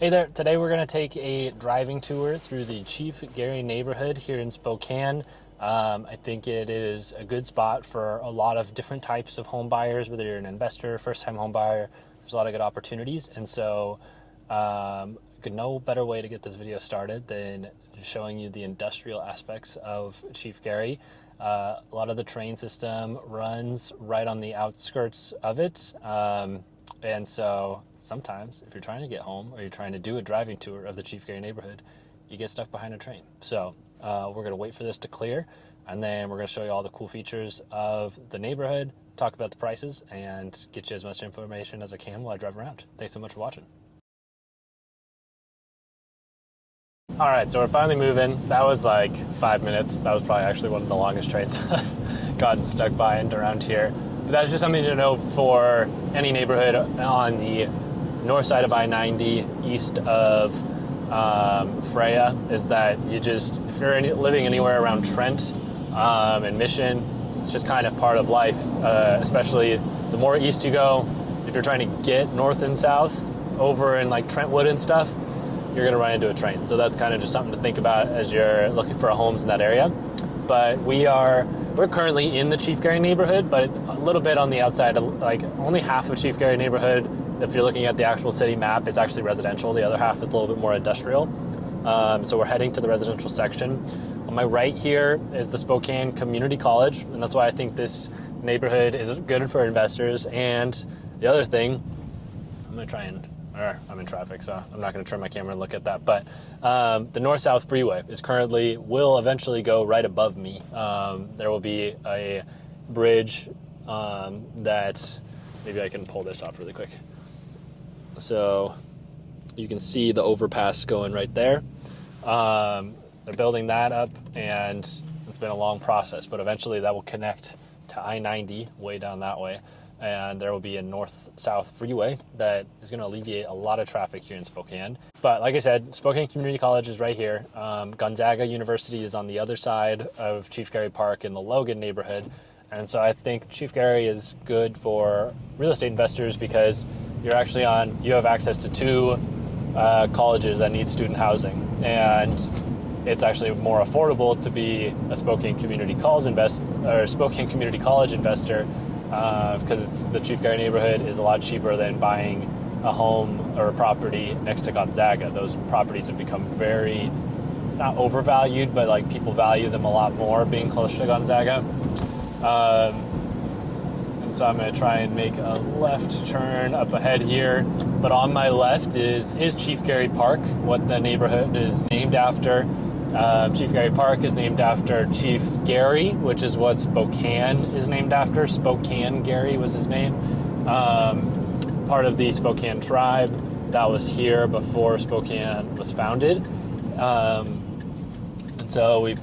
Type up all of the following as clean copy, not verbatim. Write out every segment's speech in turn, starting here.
Hey there, today we're going to take a driving tour through the Chief Garry neighborhood here in Spokane. I think it is a good spot for a lot of different types of home buyers, whether you're an investor, first-time home buyer. There's a lot of good opportunities, and so no better way to get this video started than showing you the industrial aspects of Chief Garry. A lot of the train system runs right on the outskirts of it. And so sometimes if you're trying to get home or you're trying to do a driving tour of the Chief Garry neighborhood, you get stuck behind a train. So we're going to wait for this to clear, and then we're going to show you all the cool features of the neighborhood, talk about the prices, and get you as much information as I can while I drive around. Thanks so much for watching. All right, so we're finally moving. That was like 5 minutes. That was probably actually one of the longest trains I've gotten stuck behind around here. But that's just something to know for any neighborhood on the north side of I-90, east of Freya, is that if you're living anywhere around Trent and Mission, it's just kind of part of life, especially the more east you go. If you're trying to get north and south over in like Trentwood and stuff, you're going to run into a train. So that's kind of just something to think about as you're looking for homes in that area. But we're currently in the Chief Garry neighborhood, but a little bit on the outside, like only half of Chief Garry neighborhood, if you're looking at the actual city map, is actually residential. The other half is a little bit more industrial. So we're heading to the residential section. On my right here is the Spokane Community College, and that's why I think this neighborhood is good for investors. And the other thing, I'm in traffic, so I'm not going to turn my camera and look at that. But the north-south freeway will eventually go right above me. There will be a bridge that, maybe I can pull this off really quick. So you can see the overpass going right there. They're building that up, and it's been a long process, but eventually that will connect to I-90 way down that way. And there will be a north-south freeway that is going to alleviate a lot of traffic here in Spokane. But like I said, Spokane Community College is right here. Gonzaga University is on the other side of Chief Garry Park in the Logan neighborhood. And so I think Chief Garry is good for real estate investors because you have access to two colleges that need student housing. And it's actually more affordable to be a Spokane Community College investor because the Chief Garry neighborhood is a lot cheaper than buying a home or a property next to Gonzaga. Those properties have become very, not overvalued, but like people value them a lot more being close to Gonzaga. And so I'm going to try and make a left turn up ahead here. But on my left is Chief Garry Park, what the neighborhood is named after. Chief Garry Park is named after Chief Garry, which is what Spokane is named after. Spokane Garry was his name. Part of the Spokane tribe that was here before Spokane was founded. And so we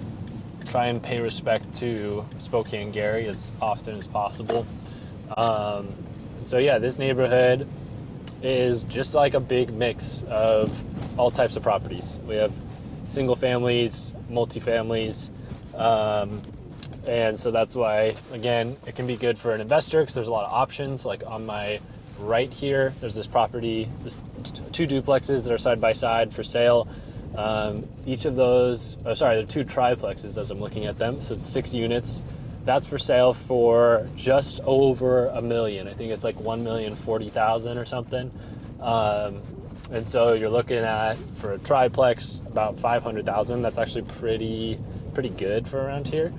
try and pay respect to Spokane Garry as often as possible. And so yeah, this neighborhood is just like a big mix of all types of properties. We have single families, multifamilies, and so that's why, again, it can be good for an investor because there's a lot of options. Like on my right here, there's this property, two duplexes that are side by side for sale. Each of those, they're two triplexes as I'm looking at them, so it's 6 units. That's for sale for just over $1 million. I think it's like $1,040,000 or something. And so you're looking at, for a triplex, about $500,000. That's actually pretty good for around here.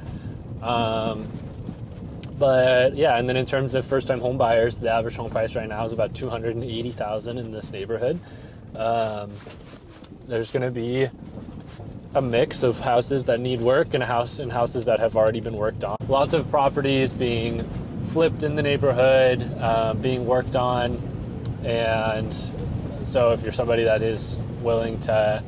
But yeah, and then in terms of first-time home buyers, the average home price right now is about $280,000 in this neighborhood. There's going to be a mix of houses that need work and houses that have already been worked on. Lots of properties being flipped in the neighborhood, being worked on, and so if you're somebody that is willing to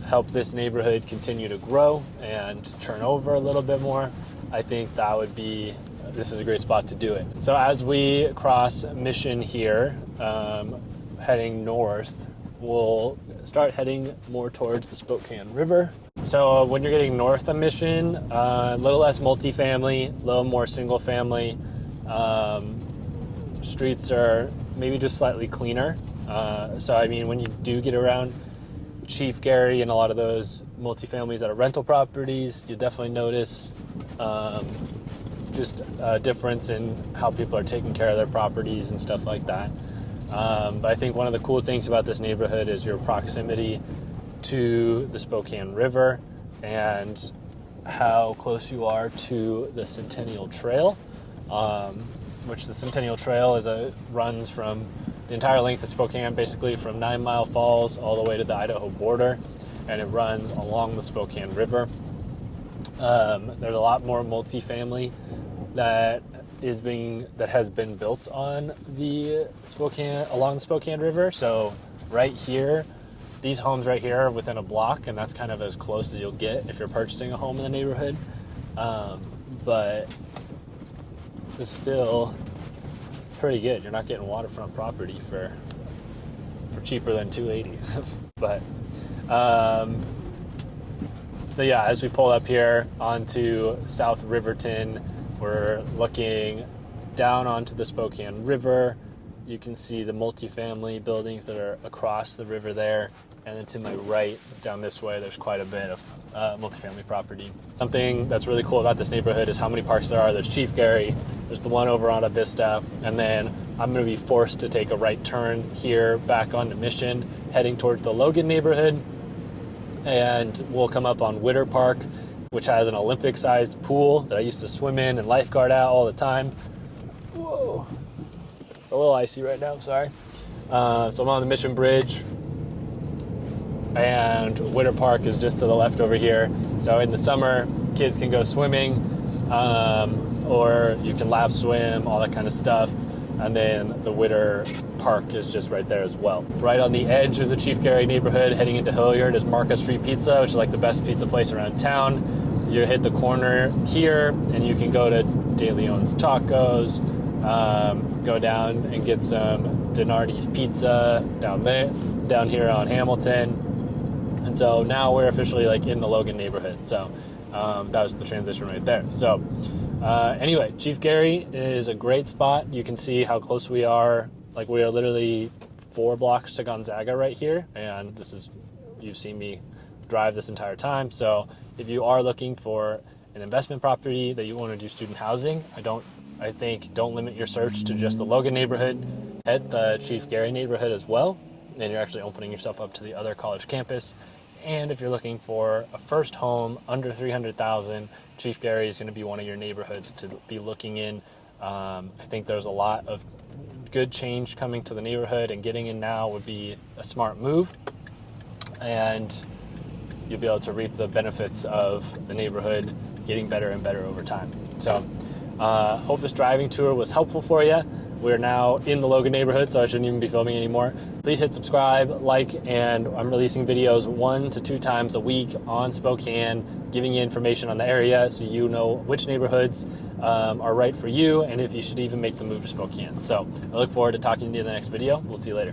help this neighborhood continue to grow and turn over a little bit more, I think this is a great spot to do it. So as we cross Mission here, heading north, we'll start heading more towards the Spokane River. So when you're getting north of Mission, a little less multifamily, a little more single family. Streets are maybe just slightly cleaner. So I mean, when you do get around Chief, Garry, and a lot of those multifamilies that are rental properties, you definitely notice just a difference in how people are taking care of their properties and stuff like that. But I think one of the cool things about this neighborhood is your proximity to the Spokane River and how close you are to the Centennial Trail, which the Centennial Trail runs from the entire length of Spokane, basically from 9 Mile Falls all the way to the Idaho border, and it runs along the Spokane River. There's a lot more multifamily that has been built on along the Spokane River. So right here, these homes right here are within a block, and that's kind of as close as you'll get if you're purchasing a home in the neighborhood. But it's still pretty good. You're not getting waterfront property for cheaper than $280. But so yeah, as we pull up here onto South Riverton, we're looking down onto the Spokane River. You can see the multifamily buildings that are across the river there. And then to my right, down this way, there's quite a bit of multifamily property. Something that's really cool about this neighborhood is how many parks there are. There's Chief, Garry, there's the one over on a Vista, and then I'm going to be forced to take a right turn here back onto Mission, heading towards the Logan neighborhood. And we'll come up on Witter Park, which has an Olympic-sized pool that I used to swim in and lifeguard at all the time. Whoa. It's a little icy right now, sorry. So I'm on the Mission Bridge, and Witter Park is just to the left over here. So in the summer, kids can go swimming, or you can lap swim, all that kind of stuff. And then the Witter Park is just right there as well. Right on the edge of the Chief Garry neighborhood, heading into Hilliard, is Market Street Pizza, which is like the best pizza place around town. You hit the corner here, and you can go to De Leon's Tacos, go down and get some Donardi's Pizza down here on Hamilton. And so now we're officially like in the Logan neighborhood. So that was the transition right there. So anyway, Chief Garry is a great spot. You can see how close we are. Like, we are literally 4 blocks to Gonzaga right here. And you've seen me drive this entire time. So if you are looking for an investment property that you want to do student housing, I think don't limit your search to just the Logan neighborhood. Hit the Chief Garry neighborhood as well. And you're actually opening yourself up to the other college campus. And if you're looking for a first home under $300,000, Chief Garry is going to be one of your neighborhoods to be looking in. I think there's a lot of good change coming to the neighborhood, and getting in now would be a smart move. And you'll be able to reap the benefits of the neighborhood getting better and better over time. So hope this driving tour was helpful for you. We're now in the Logan neighborhood, so I shouldn't even be filming anymore. Please hit subscribe, like, and I'm releasing videos 1 to 2 times a week on Spokane, giving you information on the area so you know which neighborhoods are right for you and if you should even make the move to Spokane. So I look forward to talking to you in the next video. We'll see you later.